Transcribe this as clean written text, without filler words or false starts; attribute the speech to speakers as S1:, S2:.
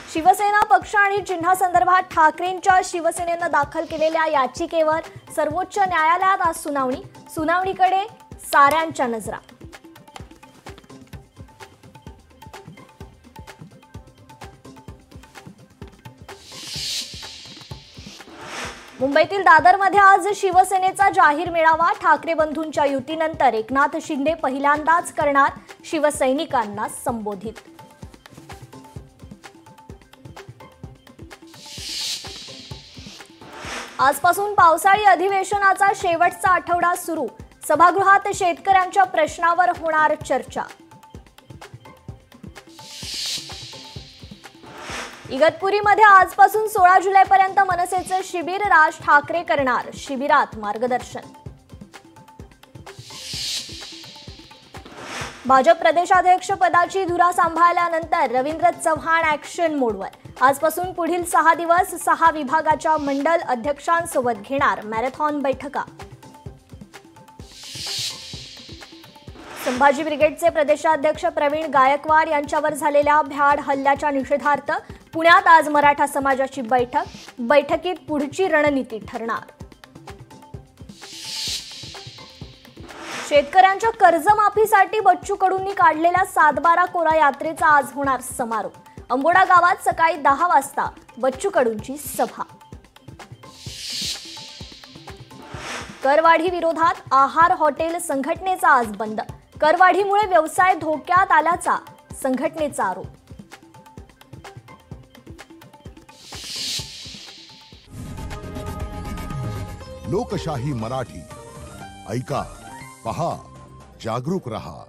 S1: शिवसेना पक्ष आणि चिन्हासंदर्भात ठाकरेंच्या शिवसेनेनं दाखल केलेल्या याचिकेवर सर्वोच्च न्यायालयात आज सुनावणीकडे साऱ्यांच्या नजरा। मुंबईतील दादरमध्ये आज शिवसेनेचा जाहीर मेळावा। ठाकरे बंधूंच्या युतीनंतर एकनाथ शिंदे पहिल्यांदाच करणार शिवसैनिकांना संबोधित। आजपासून पावसाळी अधिवेशनाचा शेवटचा आठवडा सुरू। सभागृहात शेतकऱ्यांच्या प्रश्नावर होणार चर्चा। इगतपुरीमध्ये आजपासून 16 जुलैपर्यंत मनसेचे शिबिर। राज ठाकरे करणार शिबिरात मार्गदर्शन। भाजप प्रदेशाध्यक्ष पदाची धुरा सांभाळल्यानंतर रवींद्र चव्हाण ॲक्शन मोडवर। आजपासून पुढील 6 दिवस 6 विभागाच्या मंडल अध्यक्षांसोबत घेणार मॅरेथॉन बैठका। संभाजी ब्रिगेडचे प्रदेशाध्यक्ष प्रवीण गायकवाड यांच्यावर झालेल्या भ्याड हल्ल्याच्या निषेधार्थ पुण्यात आज मराठा समाजाची बैठकीत पुढची रणनीती ठरणार। शेतकऱ्यांच्या कर्जमाफीसाठी बच्चू कडूंनी काढलेल्या 7/12 कोरा यात्रेचा आज होणार समारोप। अंबोडा गावात सकाळी 10 वाजता बच्चू कडूंची सभा। करवाढी विरोधात आहार हॉटेल संघटनेचा आज बंद। करवाढीमुळे व्यवसाय धोक्यात आल्याचा संघटनेचा आरोप।
S2: लोकशाही मराठी ऐका, पहा, जागरूक रहा।